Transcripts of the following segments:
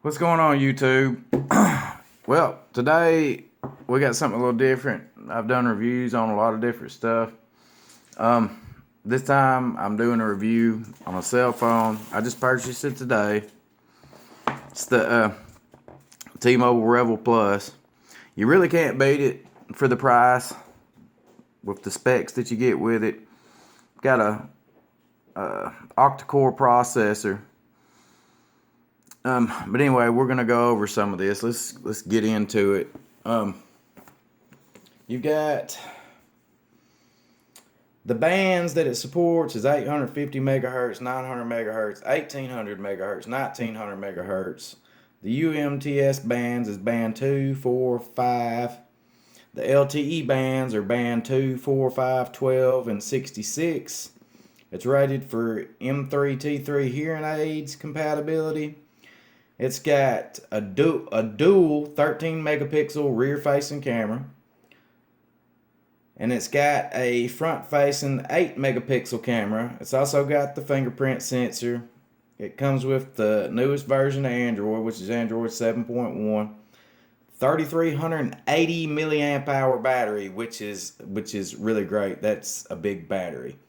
What's going on, YouTube? Well, today we got something a little different. I've done reviews on a lot of different stuff. This time I'm doing a review on a cell phone. I just purchased it today. It's the T-Mobile REVVL PLUS. You really can't beat it for the price with the specs that you get with it. Got a octa-core processor. But anyway, we're gonna go over some of this. Let's get into it. You got the bands that it supports is 850 megahertz, 900 megahertz, 1800 megahertz, 1900 megahertz. The UMTS bands is band 2, 4, 5. The LTE bands are band 2, 4, 5, 12, and 66. It's rated for M3T3 hearing aids compatibility. It's got a dual 13 megapixel rear facing camera. And it's got a front facing 8 megapixel camera. It's also got the fingerprint sensor. It comes with the newest version of Android, which is Android 7.1. 3380 milliamp hour battery, which is really great. That's a big battery.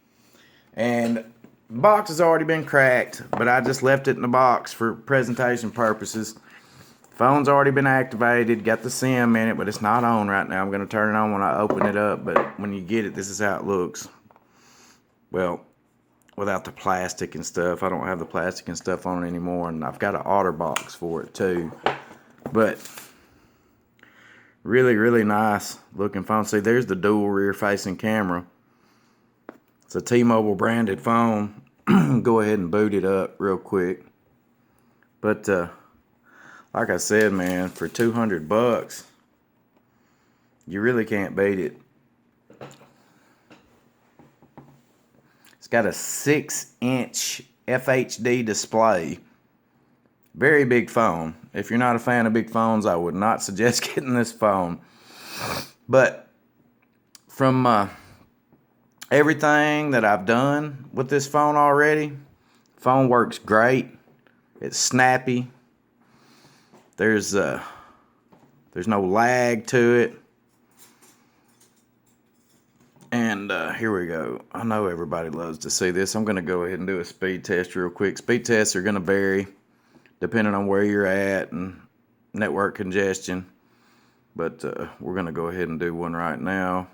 And the box has already been cracked, but I just left it in the box for presentation purposes. Phone's already been activated, got the SIM in it, but it's not on right now. I'm going to turn it on when I open it up, but when you get it, this is how it looks. Well, without the plastic and stuff. I don't have the plastic and stuff on it anymore, and I've got an Otterbox for it too. But really, really nice looking phone. See, there's the dual rear facing camera. It's a T-Mobile branded phone. Go ahead and boot it up real quick. But like I said, man, for $200, you really can't beat it. It's got a 6-inch FHD display. Very big phone. If you're not a fan of big phones, I would not suggest getting this phone. But from everything that I've done with this phone already, phone works great. It's snappy. There's no lag to it. And here we go. I know everybody loves to see this. I'm going to go ahead and do a speed test real quick. Speed tests are going to vary depending on where you're at and network congestion. But we're going to go ahead and do one right now.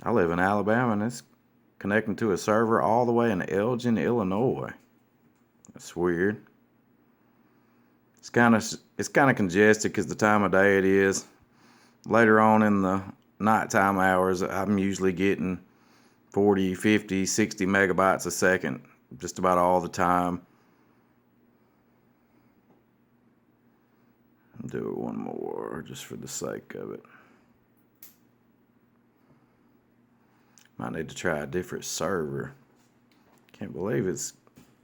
I live in Alabama, and it's connecting to a server all the way in Elgin, Illinois. That's weird. It's kind of congested because the time of day it is. Later on in the nighttime hours, I'm usually getting 40, 50, 60 megabytes a second just about all the time. I'll do it one more just for the sake of it. Might need to try a different server. Can't believe it's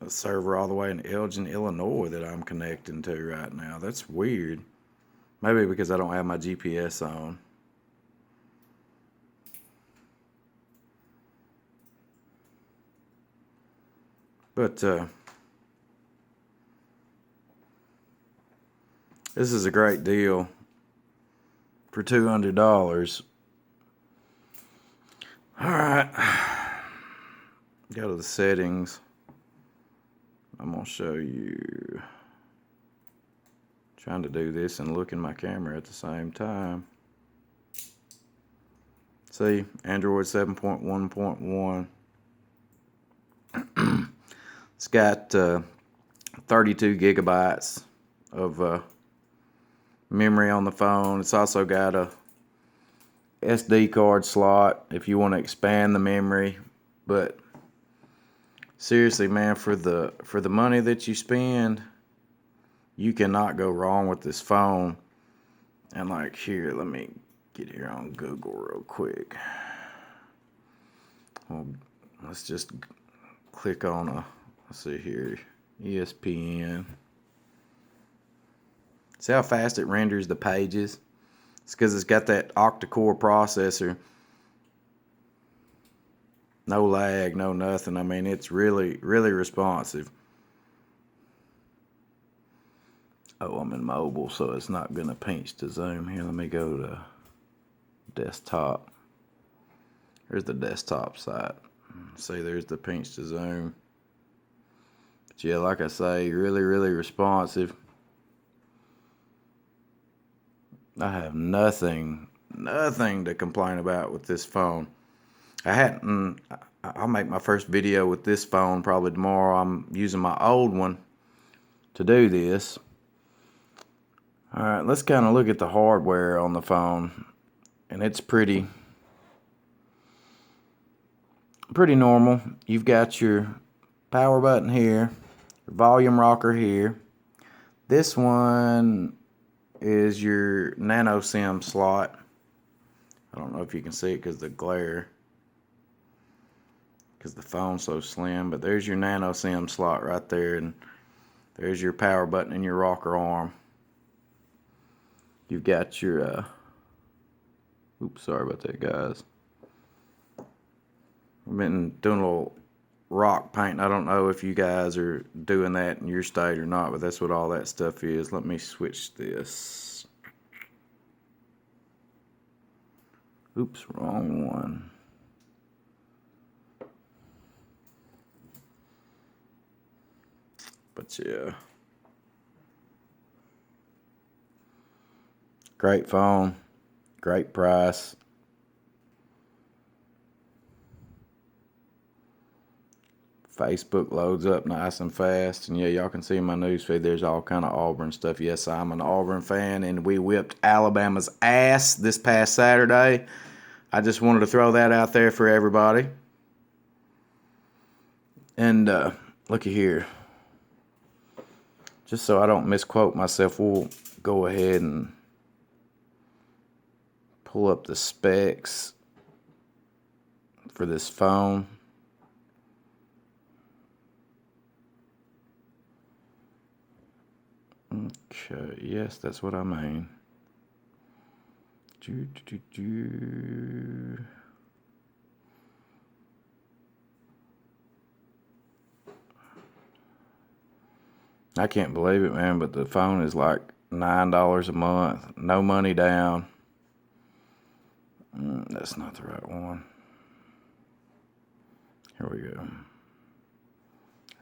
a server all the way in Elgin, Illinois that I'm connecting to right now. That's weird. Maybe because I don't have my GPS on. But this is a great deal for $200. Alright, go to the settings. I'm going to show you. Trying to do this and look in my camera at the same time. See, Android 7.1.1. It's got 32 gigabytes of memory on the phone. It's also got a SD card slot if you want to expand the memory. But seriously, man, for the money that you spend, you cannot go wrong with this phone. And like here, let me get here on Google real quick. Well, let's just click on let's see here, ESPN. See how fast it renders the pages? It's because it's got that octa-core processor. No lag, no nothing. I mean, it's really, really responsive. Oh, I'm in mobile, so it's not going to pinch to zoom. Here, let me go to desktop. Here's the desktop site. See, there's the pinch to zoom. But yeah, like I say, really, really responsive. I have nothing to complain about with this phone. I'll make my first video with this phone probably tomorrow. I'm using my old one to do this. Alright, let's kind of look at the hardware on the phone. And it's pretty normal. You've got your power button here, your volume rocker here. This one is your nano SIM slot. I don't know if you can see it because of the glare, because the phone's so slim, but there's your nano SIM slot right there, and there's your power button and your rocker arm. You've got your oops, sorry about that, guys. I've been doing a little rock painting. I don't know if you guys are doing that in your state or not, but that's what all that stuff is. Let me switch this. Oops, wrong one. But yeah, great phone, great price. Facebook loads up nice and fast, and yeah, y'all can see in my newsfeed there's all kind of Auburn stuff. Yes, I'm an Auburn fan, and we whipped Alabama's ass this past Saturday. I just wanted to throw that out there for everybody. And looky here, just so I don't misquote myself, we'll go ahead and pull up the specs for this phone. Okay, yes, that's what I mean. I can't believe it, man, but the phone is like $9 a month. No money down. That's not the right one. Here we go.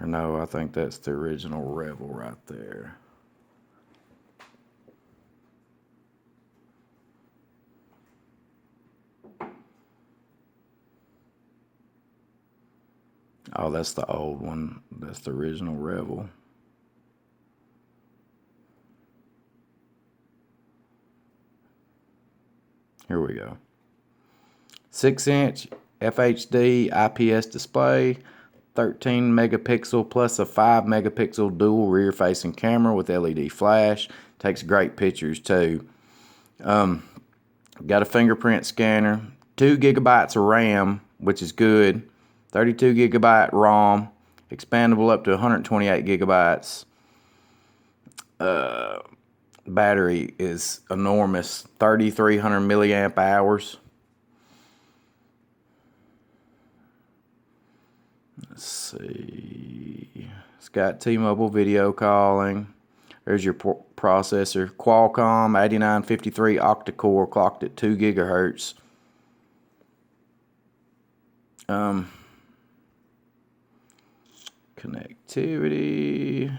Or no, I think that's the original REVVL right there. Oh, that's the old one. That's the original REVVL. Here we go. 6-inch FHD IPS display, 13 megapixel plus a 5 megapixel dual rear facing camera with LED flash. Takes great pictures too. Got a fingerprint scanner, 2 gigabytes of RAM, which is good. 32 gigabyte ROM, expandable up to 128 gigabytes. Battery is enormous, 3,300 milliamp hours. Let's see. It's got T-Mobile video calling. There's your processor. Qualcomm 8953 octa-core, clocked at 2 gigahertz. Connectivity.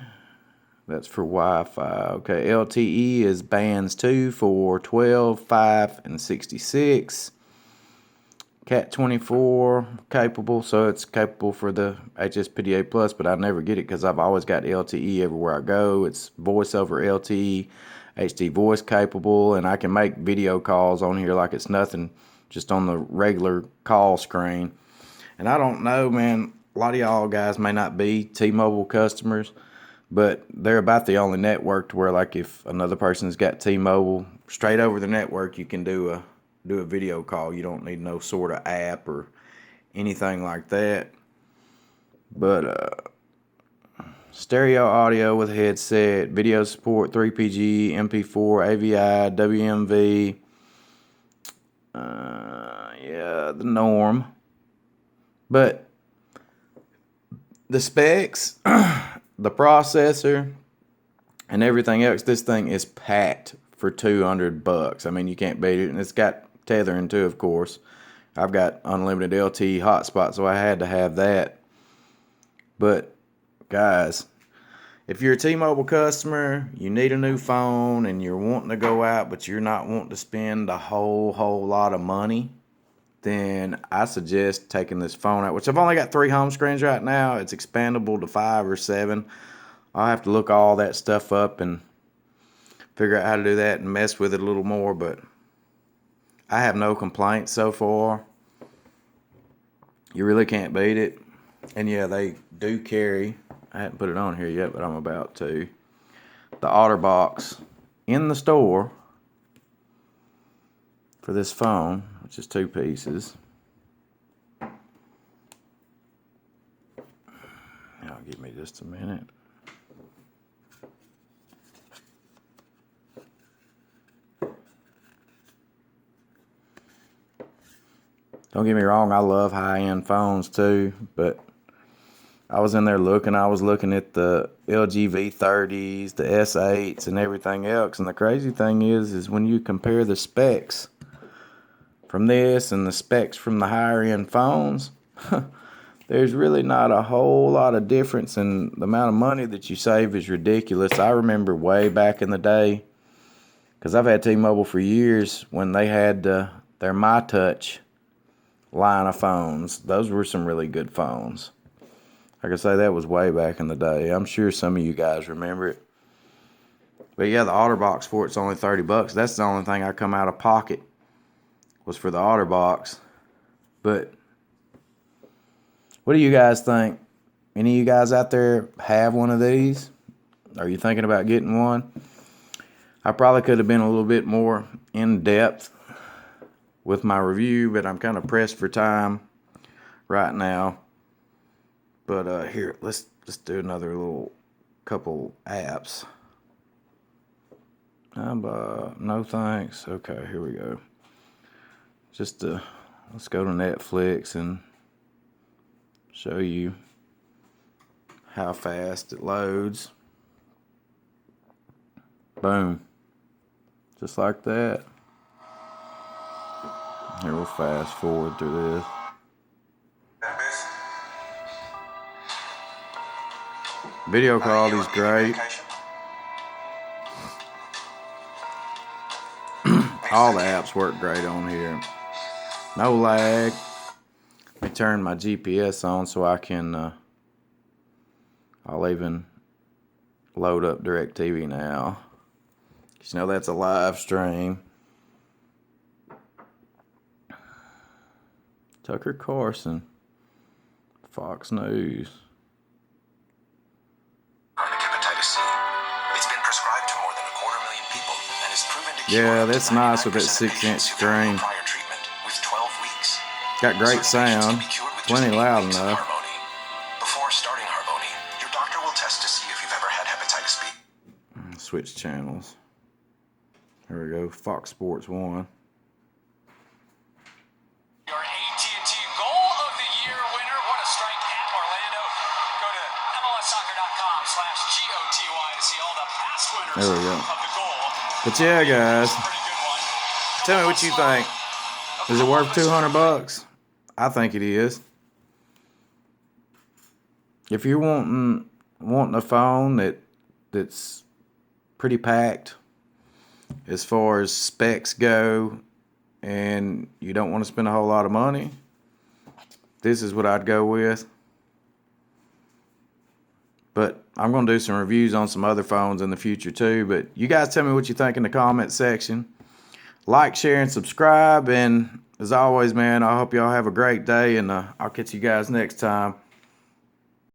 That's for Wi-Fi. Okay, LTE is bands 2 for 12, 5, and 66. Cat 24 capable, so it's capable for the HSPDA Plus, but I never get it because I've always got LTE everywhere I go. It's voice over LTE, HD voice capable, and I can make video calls on here like it's nothing, just on the regular call screen. And I don't know, man, a lot of y'all guys may not be T-Mobile customers, but they're about the only network to where, like, if another person's got T-Mobile, straight over the network you can do a video call. You don't need no sort of app or anything like that. But stereo audio with a headset, video support, 3PG, MP4, AVI, WMV. Yeah, the norm. But the specs, the processor, and everything else, this thing is packed for $200. I mean, you can't beat it. And it's got tethering too, of course. I've got unlimited LTE hotspot, so I had to have that. But guys, if you're a T-Mobile customer, you need a new phone, and you're wanting to go out, but you're not wanting to spend a whole lot of money, then I suggest taking this phone out, which I've only got 3 home screens right now. It's expandable to 5 or 7. I'll have to look all that stuff up and figure out how to do that and mess with it a little more, but I have no complaints so far. You really can't beat it. And yeah, they do carry, I hadn't put it on here yet, but I'm about to, the Otterbox in the store for this phone, which is 2 pieces. Now, give me just a minute. Don't get me wrong, I love high-end phones too, but I was in there looking. I was looking at the LG V30s, the S8s, and everything else. And the crazy thing is when you compare the specs from this and the specs from the higher-end phones, there's really not a whole lot of difference, and the amount of money that you save is ridiculous. I remember way back in the day, because I've had T-Mobile for years, when they had their MyTouch line of phones. Those were some really good phones. Like I say, that was way back in the day. I'm sure some of you guys remember it. But yeah, the Otterbox for it's only $30. That's the only thing I come out of pocket was for the Otterbox. But what do you guys think? Any of you guys out there have one of these? Are you thinking about getting one? I probably could have been a little bit more in depth with my review, but I'm kind of pressed for time right now. But here, let's do another little couple apps. No thanks. Okay, here we go. Just let's go to Netflix and show you how fast it loads. Boom. Just like that. Here, we'll fast forward through this. Video quality's great. All the apps work great on here. No lag. Let me turn my GPS on so I can, I'll even load up DirecTV now. 'Cause you know that's a live stream. Tucker Carlson, Fox News. Hepatitis C. It's been prescribed to more than 250,000 people and is proven to cure. Yeah, that's nice with that 6-inch screen. With 12 weeks. Got great sound, plenty loud enough. Before starting Harvoni, your doctor will test to see if you've ever had hepatitis B. Switch channels. Here we go, Fox Sports 1. There we go. But yeah, guys, tell me what you think. Is it worth $200? I think it is. If you're wanting a phone that's pretty packed as far as specs go, and you don't want to spend a whole lot of money, this is what I'd go with. But I'm going to do some reviews on some other phones in the future too. But you guys tell me what you think in the comment section. Like, share, and subscribe. And as always, man, I hope y'all have a great day. And I'll catch you guys next time.